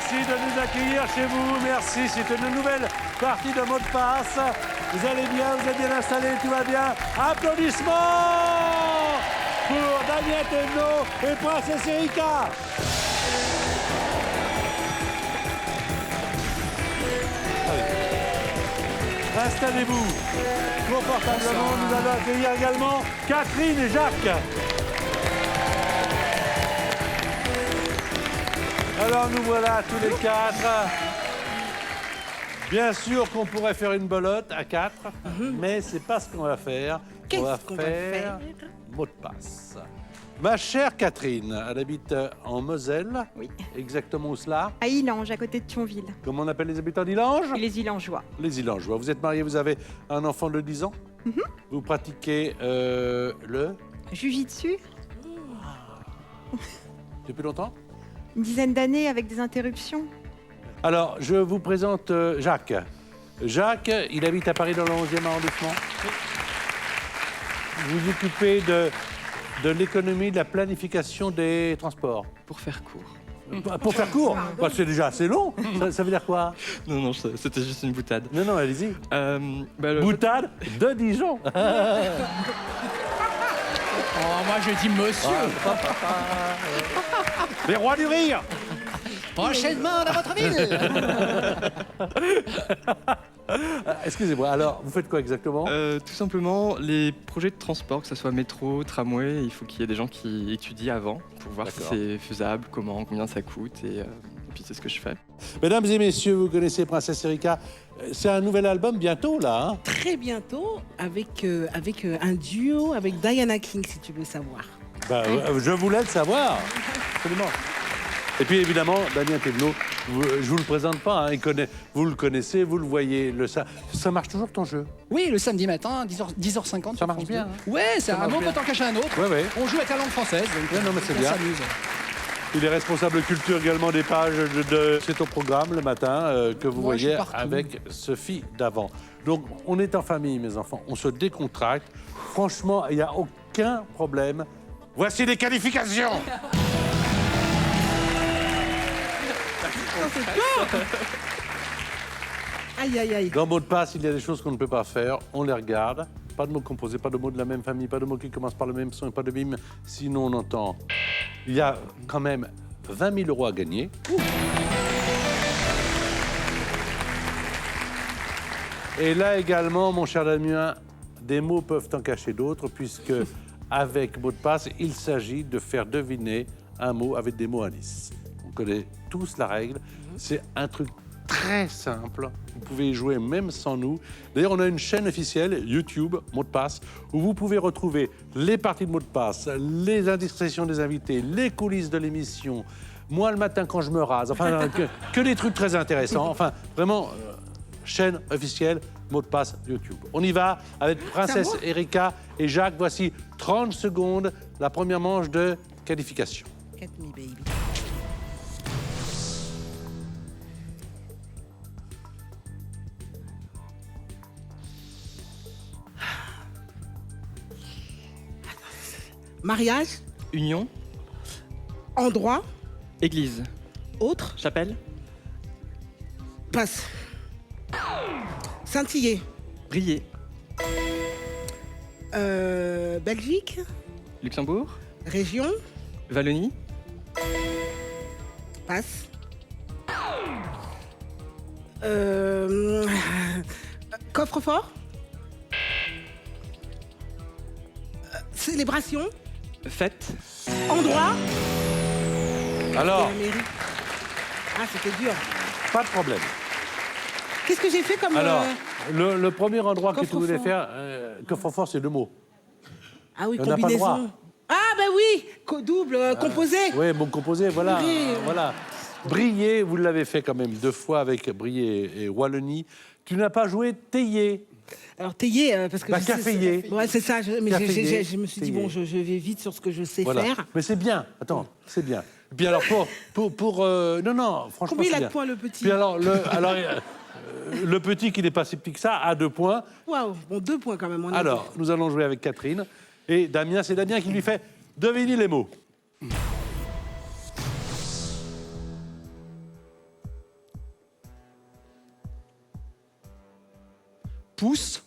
merci de nous accueillir chez vous. Merci, c'est une nouvelle partie de mot de passe. Vous allez bien, vous êtes bien installés, tout va bien. Applaudissements pour Damien Thévenot et Princesse Erika. Installez-vous confortablement. Nous allons accueillir également Catherine et Jacques. Alors nous voilà tous les quatre. Bien sûr qu'on pourrait faire une belote à quatre, mais c'est pas ce qu'on va faire. On va faire mot de passe. Ma chère Catherine, elle habite en Moselle. Oui. Exactement où cela? À Illange, à côté de Thionville. Comment on appelle les habitants d'Illange? Les Illangeois. Les Illangeois. Vous êtes mariés, vous avez un enfant de 10 ans. Vous pratiquez le... Jujitsu, Depuis longtemps? une dizaine d'années avec des interruptions. Alors, je vous présente Jacques. Jacques, il habite à Paris dans le 11e arrondissement. Vous vous occupez de l'économie, de la planification des transports. Pour faire court. Pour faire court, bah, c'est déjà assez long. Ça veut dire quoi? Non, non, c'était juste une boutade. Non, non, allez-y. Le- Boutade de Dijon. Oh, moi je dis monsieur. Les rois du rire. Prochainement dans votre ville. Excusez-moi, alors, vous faites quoi exactement? Tout simplement, les projets de transport, que ce soit métro, tramway, il faut qu'il y ait des gens qui étudient avant pour voir si D'accord. c'est faisable, combien ça coûte, et puis c'est ce que je fais. Mesdames et messieurs, vous connaissez Princesse Erika. C'est un nouvel album bientôt, là. Hein? Très bientôt avec un duo avec Diana King, si tu veux savoir. Bah, je voulais le savoir. Absolument. Et puis évidemment, Damien Thévenot, je vous le présente pas, hein, vous le connaissez, vous le voyez. Ça marche toujours ton jeu? Oui, le samedi matin, 10h50. Ça marche bien, hein. Ouais, c'est un marche mot bien. peut en cacher un autre. Ouais, ouais. On joue avec la langue française. Donc Ouais, non, mais c'est on bien. s'amuse. Il est responsable culture également des pages de C'est au programme le matin que vous Moi, je voyez suis partout. avec Sophie Davant. Donc on est en famille, mes enfants, on se décontracte. Franchement, il n'y a aucun problème. Voici les qualifications. Aïe, aïe, aïe. Dans mot de passe, il y a des choses qu'on ne peut pas faire, on les regarde. Pas de mots composés, pas de mots de la même famille, pas de mots qui commencent par le même son et pas de mime, sinon on entend. Il y a quand même 20 000 € à gagner. Et là également, mon cher Damien, des mots peuvent en cacher d'autres, puisque avec mot de passe, il s'agit de faire deviner un mot avec des mots indices. On connaît tous la règle. C'est un truc très simple. Vous pouvez y jouer même sans nous. D'ailleurs, on a une chaîne officielle, YouTube, mot de passe, où vous pouvez retrouver les parties de mot de passe, les indiscrétions des invités, les coulisses de l'émission, moi le matin quand je me rase, enfin, que des trucs très intéressants. Enfin, vraiment, chaîne officielle, mot de passe YouTube. On y va avec Princesse Erika et Jacques. Voici 30 secondes, la première manche de qualification. Get me, baby. Mariage, Union, endroit, église, autre, chapelle, passe. Scintiller, briller, Belgique, Luxembourg, région, Wallonie, passe. Coffre-fort, célébration, fête, endroit. Alors, La mairie. Ah, c'était dur. pas de problème. Qu'est-ce que j'ai fait comme... Alors, le premier endroit que tu voulais Coffre-fort. faire, coffre-fort, c'est 2 mots. Ah oui, on n'a pas le droit. combinaison. Ah ben oui, double, composé. Oui, bon composé, voilà. Oui. Voilà. Briller, vous l'avez fait quand même 2 fois avec Briller et Wallonie. Tu n'as pas joué Théier. Alors Théier, parce que... Bah, je sais- caféier. Ouais, c'est ça. Mais Caféier, je me suis dit, Théier. bon, je vais vite sur ce que je sais Voilà. faire. Mais c'est bien. Attends, c'est bien. Et puis alors, non, non, franchement, Combien il c'est a de bien. points, le petit? Puis alors, le petit qui n'est pas si petit que ça a 2 points. Waouh, bon, 2 points quand même. on est Alors, bon. nous allons jouer avec Catherine. Et Damien, c'est Damien qui lui fait deviner les mots. pouce,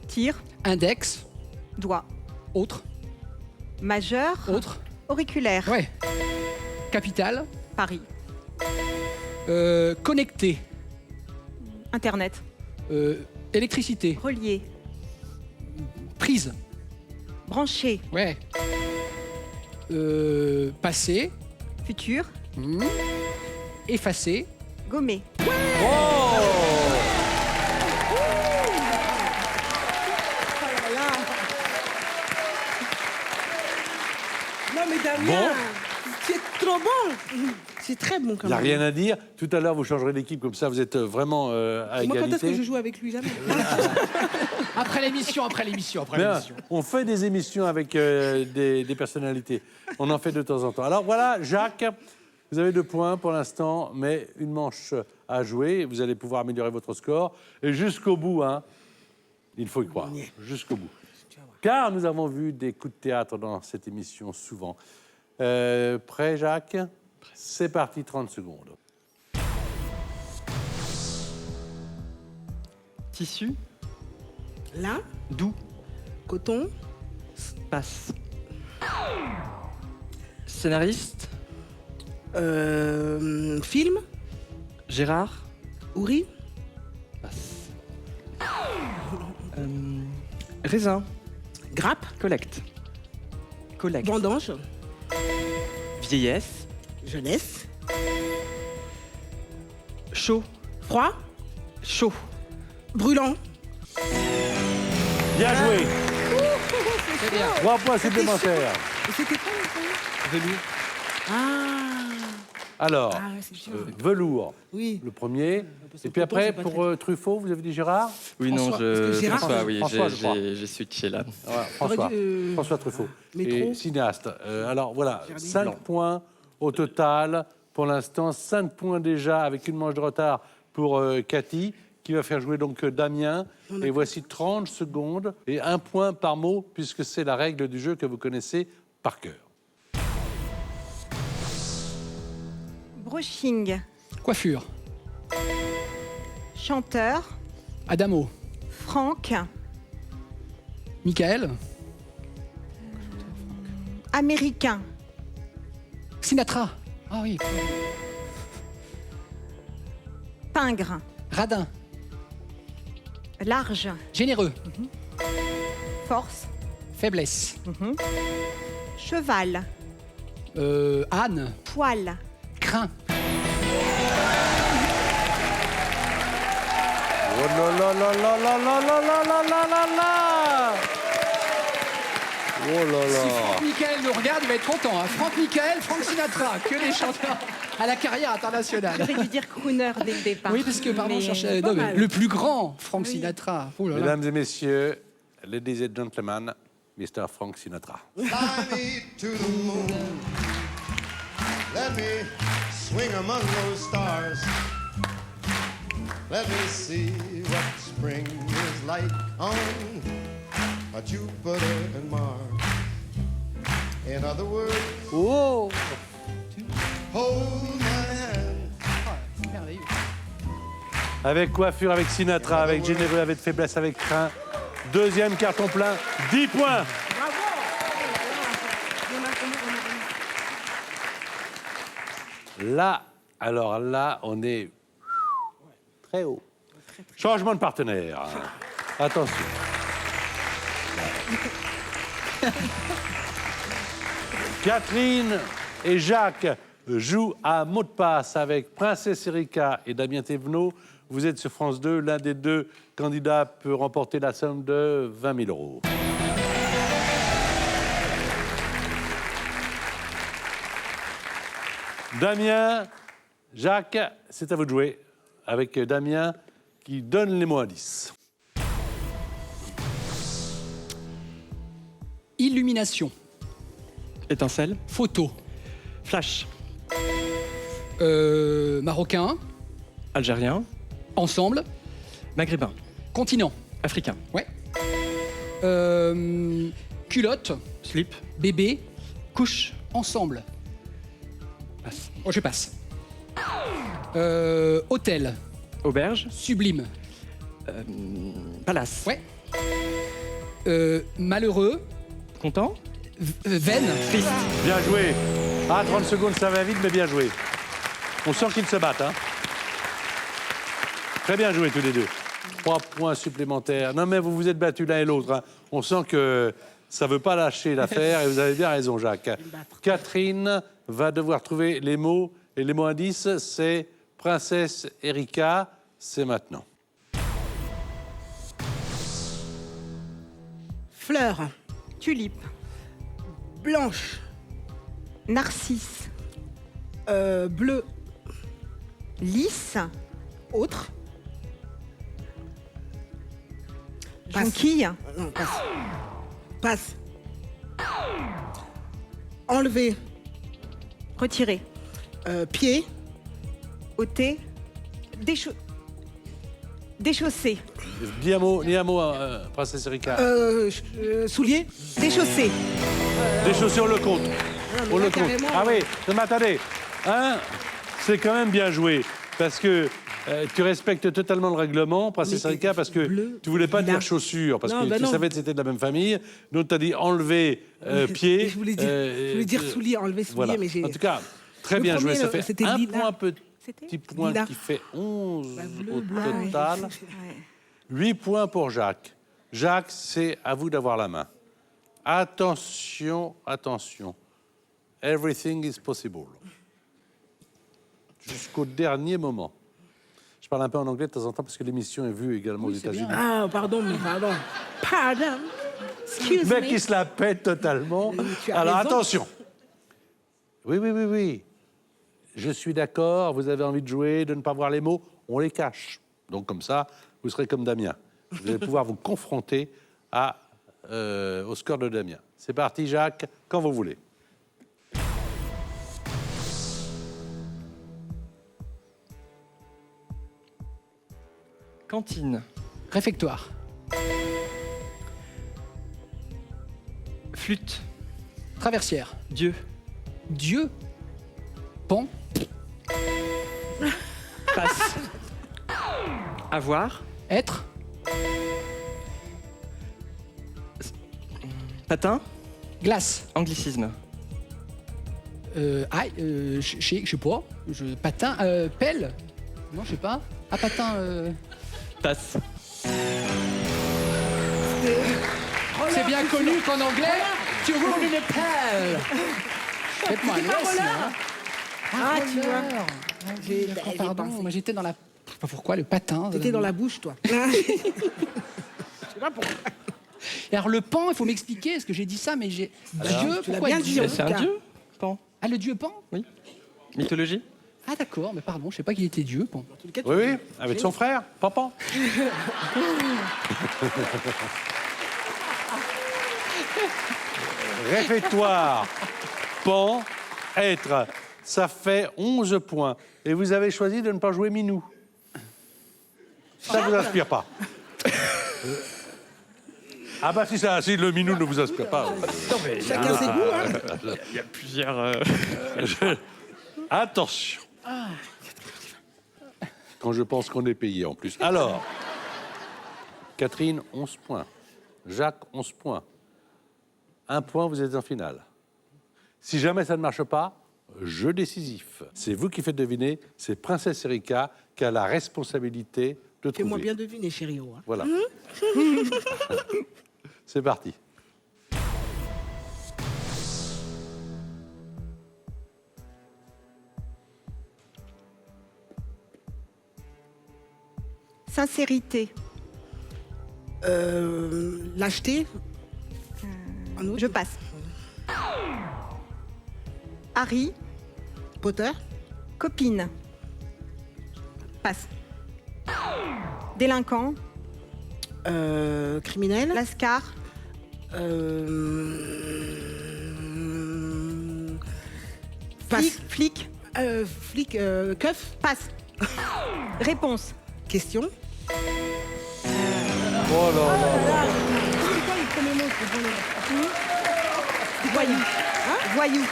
Tir, index, doigt. autre, Majeur, autre. auriculaire. Ouais. Capitale, Paris. connecté, Internet. électricité, Relié. prise, Branché. ouais. Passé, Futur. effacé, Gommé. Non, mais Damien, c'est trop bon. C'est très bon quand Il n'y a même. rien à dire. Tout à l'heure, vous changerez d'équipe, comme ça, vous êtes vraiment à Moi, quand est-ce que je égalité. joue avec lui jamais? Après l'émission. Bien, on fait des émissions avec des personnalités. On en fait de temps en temps. Alors voilà, Jacques, vous avez 2 points pour l'instant, mais une manche à jouer. Vous allez pouvoir améliorer votre score. Et jusqu'au bout, hein, il faut y croire. Jusqu'au bout. Car nous avons vu des coups de théâtre dans cette émission souvent. Prêt, Jacques? C'est parti, 30 secondes. Tissu, Là, doux, coton, passe. Scénariste, film, Gérard, Ouri, passe. Raisin, grappe, collecte. Collecte. vendange, Vieillesse, jeunesse, chaud, froid, chaud. brûlant. Bien joué. C'est bien. 3 points supplémentaires. Et c'était quoi le premier? Velours, Ah, Alors, ah ouais, c'est sûr. velours, Oui. le premier. Parce que Et puis coton, après, c'est pas pour Truffaut, vous avez dit Gérard? Oui, non, François, parce que Gérard, François, oui, François, je crois. j'ai switché là. Voilà, François. dit, François Truffaut. Métro. Et cinéaste. Alors voilà, Jardin. 5 points au total. Pour l'instant, 5 points déjà avec une manche de retard pour Cathy, qui va faire jouer donc Damien. Et voici 30 secondes et 1 point par mot, puisque c'est la règle du jeu que vous connaissez par cœur. Brushing. Coiffure, Chanteur. Adamo, Franck. Michael, Américain. Sinatra. Ah oui. Pingre. Radin, Large. généreux, Force. faiblesse, Cheval. âne, Poil. crin, Oh là là là là là là là là là là là là. Oh là Si là. Franck Michael nous regarde, il va être content. Hein. Franck Michael, Frank Sinatra, que des chanteurs à la carrière internationale. J'aurais dû dire crooner dès le départ. Oui, parce que pardon, Mais je cherchais pas non, mais mal. le plus grand Frank Sinatra. Oh là là. Mesdames et messieurs, ladies and gentlemen, Mr. Frank Sinatra. Fly me to the moon. Let me swing among those stars. Let me see what spring is like on Jupiter and Mars. In other words, Oh. hold my hand. Merveilleux. Avec coiffure, avec Sinatra, avec généreux, avec faiblesse, avec crin. Deuxième carton plein, 10 points. Là, alors là, on est très haut. Changement de partenaire. Attention. Catherine et Jacques jouent à mot de passe avec Princesse Erika et Damien Thévenot. Vous êtes sur France 2. L'un des 2 candidats peut remporter la somme de 20 000 euros. Damien, Jacques, c'est à vous de jouer. Avec Damien qui donne les mots indices. Illumination, Étincelle, photo, flash, marocain, algérien, ensemble, maghrébin, continent, africain, ouais. Culotte, slip, bébé, couche, ensemble. passe, Oh, je passe. Hôtel, auberge, sublime, Palace. Ouais. Malheureux. Content. Veine. Triste. Bien joué. Ah, 30 secondes, ça va vite, mais bien joué. On sent qu'ils se battent. Hein. Très bien joué tous les deux. 3 points supplémentaires. Non, mais vous vous êtes battus l'un et l'autre. Hein. On sent que ça ne veut pas lâcher l'affaire et vous avez bien raison, Jacques. Catherine va devoir trouver les mots. Et les mots indices, c'est Princesse Erika. C'est maintenant. Fleur. Tulipe. Blanche. Narcisse. Bleu. Lys. Autre. Passe. Jonquille. Non, passe. Passe. Enlever. Retiré. Pied. Ôté. Déchaussé. Dis un mot, Princesse Erika. Soulier. Déchaussé. Des chaussures, on le compte. On là, le compte. carrément, Ah oui, mais attendez. Hein, c'est quand même bien joué. Parce que tu respectes totalement le règlement, Princesse Mais, Erika, parce que bleu, tu voulais pas lilas. dire chaussures, parce Non, que bah tu non. savais que c'était de la même famille. Donc tu as dit enlever pied. Je voulais dire soulier, enlever soulier, Voilà. mais j'ai. En tout cas, très Le bien joué. premier, Ça fait c'était un lilas. point, C'était petit point lilas. qui fait 11 Bah, bleu, au blanc, total. Ouais. 8 points pour Jacques. Jacques, c'est à vous d'avoir la main. Attention, attention. Everything is possible. Jusqu'au dernier moment. Je parle un peu en anglais de temps en temps parce que l'émission est vue également aux États-Unis. Ah, pardon, mais pardon. Pardon. Excuse Le mec me. qui se la pète totalement. Tu as Alors raison. attention. Oui. Je suis d'accord, vous avez envie de jouer, de ne pas voir les mots, on les cache. Donc comme ça, vous serez comme Damien. Vous allez pouvoir vous confronter au score de Damien. C'est parti, Jacques, quand vous voulez. Cantine. Réfectoire. Flûte. Traversière. Dieu. Dieu. Pont. Passe. Avoir. Être. Patin. Glace. Anglicisme. Je sais pas. Patin. Pelle. Non, je sais pas. Ah, patin. Passe. C'est bien connu qu'en anglais, tu roules une pelle. Faites-moi un laisse, là. Ah, tu vois. J'ai Pardon, pensé. moi j'étais dans la. Je sais pas pourquoi, le patin. T'étais dans la bouche, toi. Je sais pas pourquoi. Et alors le pan, il faut m'expliquer, est-ce que j'ai dit ça, mais j'ai. Dieu, tu l'as pourquoi bien Dieu dit, C'est un cas. dieu, Pan. Ah, le dieu pan. Oui. Mythologie. Ah, d'accord, mais pardon, je sais pas qu'il était dieu, pan. Oui, avec son frère, Pampan. Réfectoire, pan, être. Ça fait 11 points. Et vous avez choisi de ne pas jouer Minou. Ça ne vous inspire pas. Ah bah si le Minou ne vous inspire pas. Chacun ses goûts, hein. Il y a plusieurs. Attention. Quand je pense qu'on est payé en plus. Alors, Catherine, 11 points. Jacques, 11 points. 1 point, vous êtes en finale. Si jamais ça ne marche pas, jeu décisif. C'est vous qui faites deviner, c'est Princesse Erika qui a la responsabilité de trouver. Fais-moi bien deviner, chérie. Hein. Voilà. C'est parti. Sincérité. Lâcheté. Un autre. Je passe. Harry. Potter. Copine. Passe. Délinquant. Criminel. Lascar. Passe. Flic. Flic. Keuf. Passe. Réponse. Question. Oh là là. C'est quoi le premier mot Voyou. Voyou.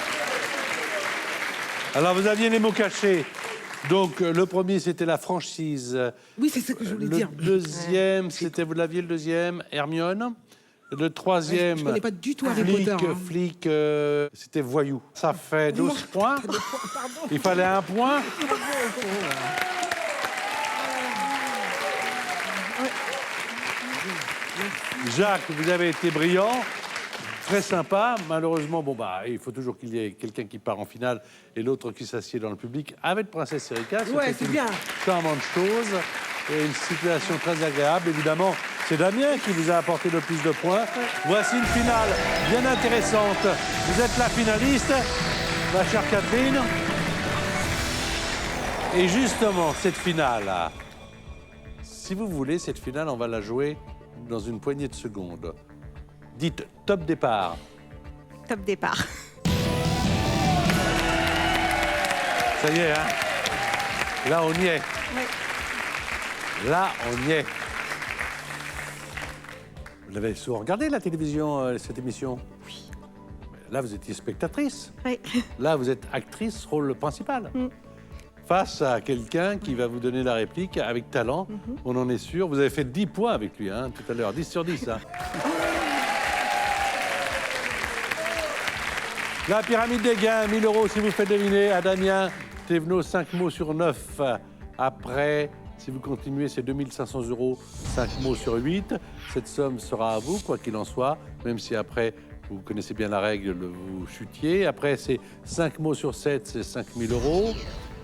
Alors, vous aviez les mots cachés. Donc, le premier, c'était la franchise. Oui, c'est ce que je voulais Le dire. deuxième, c'était, vous l'aviez le deuxième, Hermione. Le troisième, Je connais pas du tout Harry Potter. hein. flic, c'était voyou. Ça fait 12 points. Il fallait un point. Jacques, vous avez été brillant, très sympa. Malheureusement, bon bah, il faut toujours qu'il y ait quelqu'un qui part en finale et l'autre qui s'assied dans le public. Avec Princesse Erika, Ouais, c'était c'est une bien. charmante chose et une situation très agréable. Évidemment, c'est Damien qui vous a apporté le plus de points. Voici une finale bien intéressante. Vous êtes la finaliste, ma chère Catherine. Et justement, cette finale, si vous voulez, cette finale, on va la jouer dans une poignée de secondes. Dites top départ. Top départ. Ça y est, hein? Là, on y est. Là, on y est. Vous l'avez souvent regardé, la télévision, cette émission? Oui. Là, vous étiez spectatrice. Oui. Là, vous êtes actrice, rôle principal. Face à quelqu'un qui va vous donner la réplique avec talent, on en est sûr. Vous avez fait 10 points avec lui, hein, tout à l'heure, 10 sur 10. Hein. La pyramide des gains, 1000 € si vous faites deviner à Damien. Thévenot, 5 mots sur 9. Après, si vous continuez, c'est 2500 €, 5 mots sur 8. Cette somme sera à vous, quoi qu'il en soit, même si après, vous connaissez bien la règle, vous chutiez. Après, c'est 5 mots sur 7, c'est 5000 €.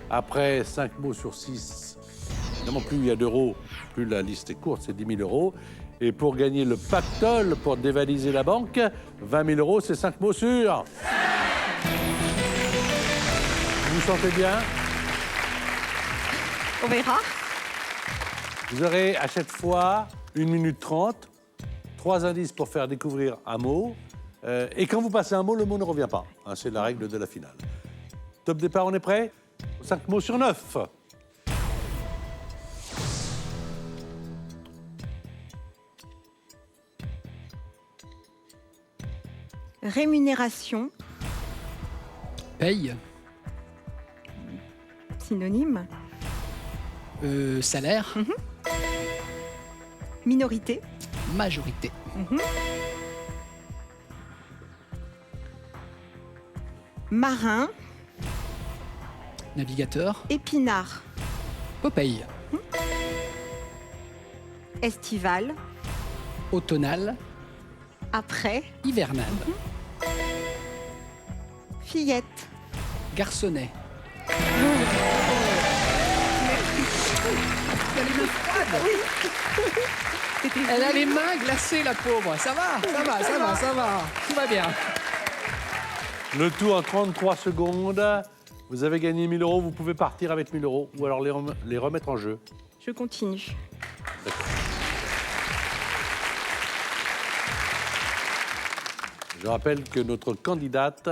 Après, 5 mots sur 6, évidemment, plus il y a d'euros, plus la liste est courte, c'est 10 000 €. Et pour gagner le pactole, pour dévaliser la banque, 20 000 €, c'est 5 mots sur. Vous vous sentez bien? On verra. Vous aurez à chaque fois 1 minute 30, 3 indices pour faire découvrir un mot. Et quand vous passez un mot, le mot ne revient pas. Hein, c'est la règle de la finale. Top départ, on est prêt? 5 mots sur 9. Rémunération, Paye. synonyme. Salaire. Minorité. Majorité. Marin. Navigateur. Épinard. Popeye. Estival. Automnal. Après. Hivernal. Fillette. Garçonnet. Elle a les mains glacées, la pauvre. Ça va, ça va, ça va, ça va. Tout va bien. Le tout en 33 secondes. Vous avez gagné 1000 €, vous pouvez partir avec 1000 € ou alors les remettre en jeu. Je continue. Je rappelle que notre candidate,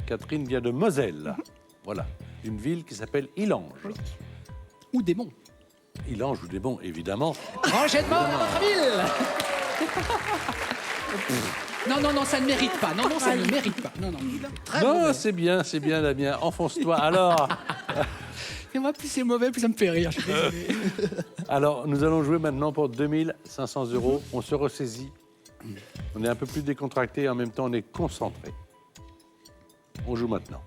Catherine, vient de Moselle. Voilà, une ville qui s'appelle Illange. Ou démon. Illange ou Desmonts, évidemment. Enchaînement dans notre ville. Non, non, non, ça ne mérite pas. Non, non, ça ne mérite pas. Non, non. Très Non, mauvais. c'est bien, Damien. Enfonce-toi. Alors, Et moi, plus c'est mauvais, plus ça me fait rire. Je suis désolé. alors, nous allons jouer maintenant pour 2500 €. On se ressaisit. On est un peu plus décontracté et en même temps, on est concentré. On joue maintenant.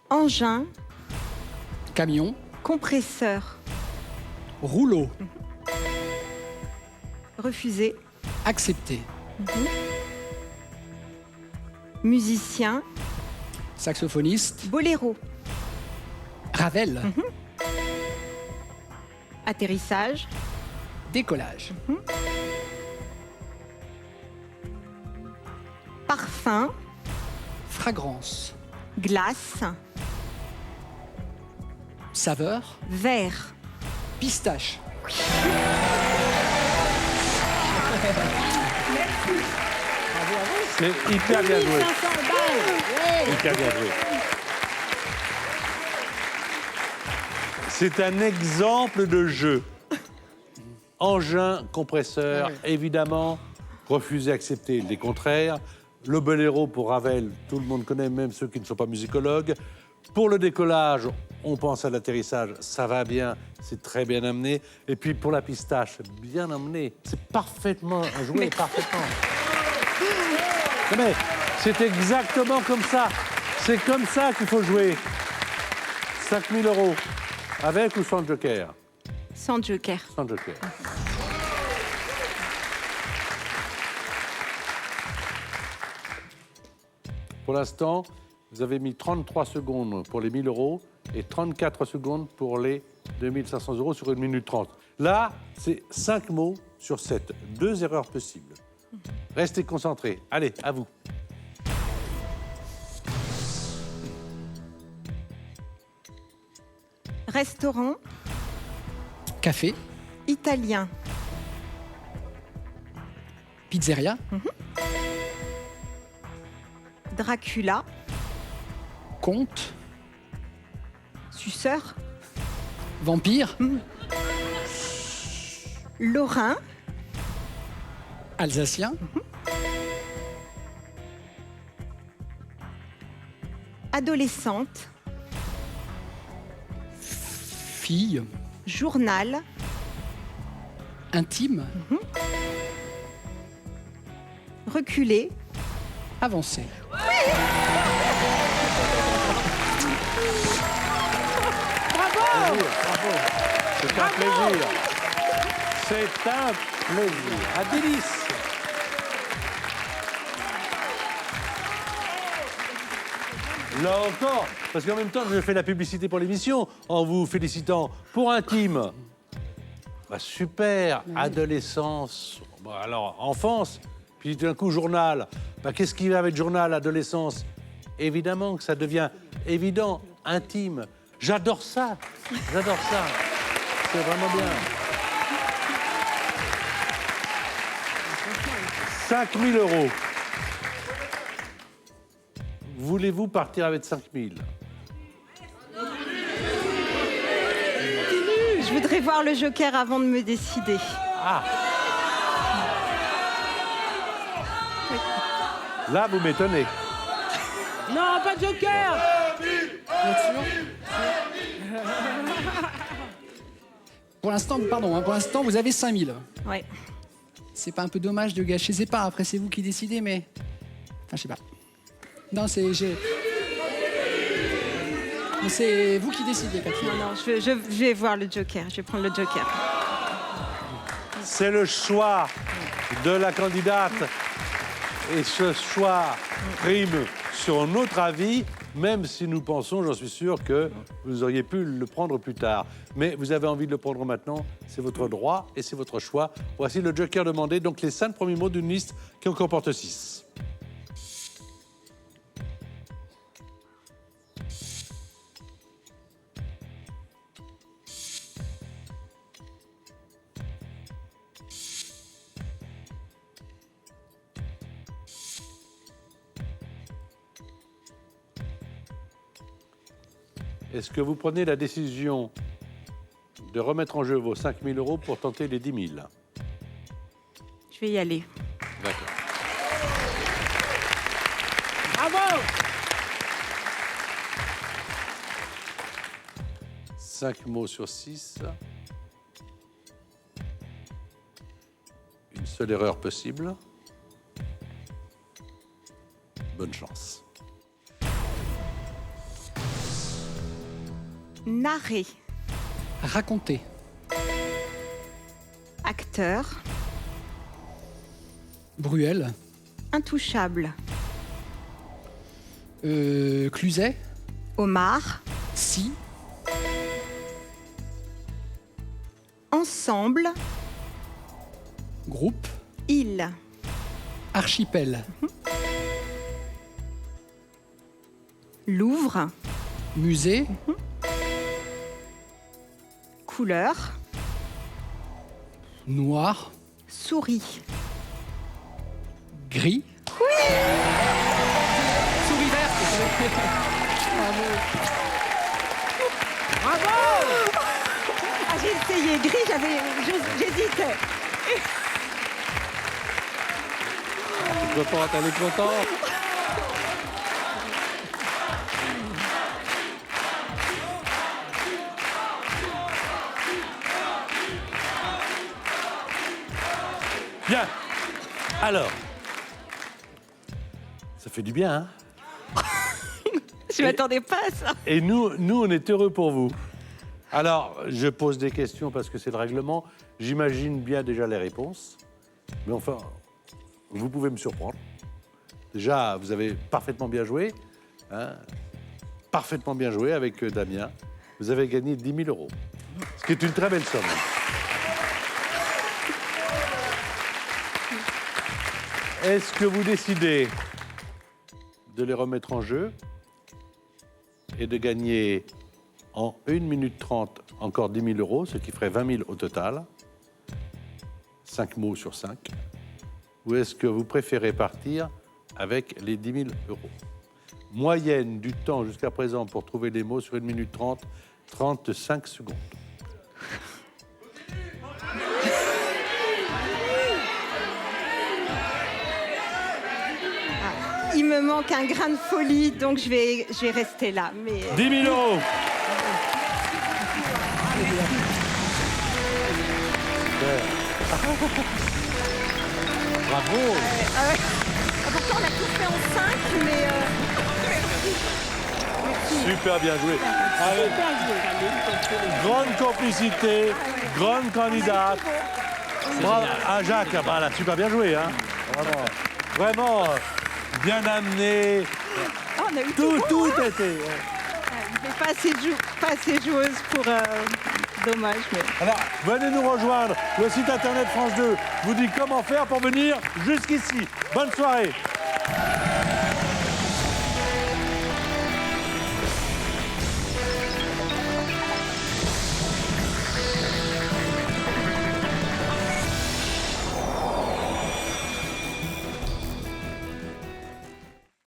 Engin. Camion. Compresseur. Rouleau. Refusé. Accepté. Musicien. Saxophoniste. Boléro. Ravel. Atterrissage. Décollage. Parfum. Fragrance. Glace. Saveur. Verre. Pistache. C'est hyper bien joué. Hyper bien joué. C'est un exemple de jeu. engin compresseur, Ah ouais. évidemment, refusé, accepté, les contraires. Le boléro pour Ravel, tout le monde connaît, même ceux qui ne sont pas musicologues. Pour le décollage, on pense à l'atterrissage, ça va bien, c'est très bien amené. Et puis pour la pistache, bien amené, c'est parfaitement joué, parfaitement. Non mais c'est exactement comme ça. C'est comme ça qu'il faut jouer. 5 000 €, avec ou sans joker? Sans joker. Sans joker. Pour l'instant, vous avez mis 33 secondes pour les 1 000 € et 34 secondes pour les 2 500 € sur 1 minute 30. Là, c'est 5 mots sur 7. 2 erreurs possibles. Restez concentrés. Allez, à vous. Restaurant Café, italien. pizzeria, Dracula. conte, Suceur. vampire, Lorrain. alsacien, Adolescente. fille, Journal. intime, Reculé. avancé. Bravo. C'est un plaisir. C'est un plaisir. Un délice. Là encore, parce qu'en même temps, je fais la publicité pour l'émission en vous félicitant pour Intime. Bah, super, adolescence, bah, alors enfance, puis d'un coup journal. Bah, qu'est-ce qu'il y a avec journal, adolescence? Évidemment que ça devient évident, intime. J'adore ça, j'adore ça. C'est vraiment bien. 5 000 €. Voulez-vous partir avec 5 000? Je voudrais voir le joker avant de me décider. Là, vous m'étonnez. Non, pas de joker. Pour l'instant, pardon, hein, pour l'instant, vous avez 5000. Ouais. C'est pas un peu dommage de gâcher ses parts. Après, c'est vous qui décidez, mais. Enfin, je sais pas. Non, c'est. Mais c'est vous qui décidez, Catherine. Non, non, je vais voir le joker. Je vais prendre le joker. C'est le choix de la candidate. Et ce choix prime sur notre avis, même si nous pensons, j'en suis sûr, que vous auriez pu le prendre plus tard. Mais vous avez envie de le prendre maintenant, c'est votre droit et c'est votre choix. Voici le joker demandé, donc les 5 premiers mots d'une liste qui en comporte 6. Est-ce que vous prenez la décision de remettre en jeu vos 5 000 € pour tenter les 10 000? Je vais y aller. D'accord. Bravo. 5 mots sur 6. Une seule erreur possible. Bonne chance. Narrer. Raconter. Acteur. Bruel. Intouchable. Cluzet. Omar. Si. Ensemble. Groupe. Il. Archipel. Louvre. Musée. Couleur. Noir. Souris. Gris. Souris verte. Bravo. Ah, j'étais essayé gris, j'hésitais. Elle est contente, elle est contente. Bien. Alors, ça fait du bien, hein? Je m'attendais pas à ça. Et nous, on est heureux pour vous. Alors, je pose des questions parce que c'est le règlement. J'imagine bien déjà les réponses. Mais enfin, vous pouvez me surprendre. Déjà, vous avez parfaitement bien joué. Hein, parfaitement bien joué avec Damien. Vous avez gagné 10 000 euros. Ce qui est une très belle somme. Est-ce que vous décidez de les remettre en jeu et de gagner en 1 minute 30 encore 10 000 euros, ce qui ferait 20 000 au total, 5 mots sur 5, ou est-ce que vous préférez partir avec les 10 000 euros? Moyenne du temps jusqu'à présent pour trouver les mots sur 1 minute 30, 35 secondes. Il me manque un grain de folie, donc je vais rester là. Mais 10 000 euros. Bravo. pourtant, on a tout fait en 5, mais... Super bien joué. Avec grande complicité, grande candidate. Bravo. Ah, Jacques, bah, là, super bien joué. Hein. Vraiment, bien amené. Oh, on a eu Tout était. mais pas assez joueuse pour... Dommage, mais... Alors, venez nous rejoindre. Le site internet France 2 vous dit comment faire pour venir jusqu'ici. Bonne soirée.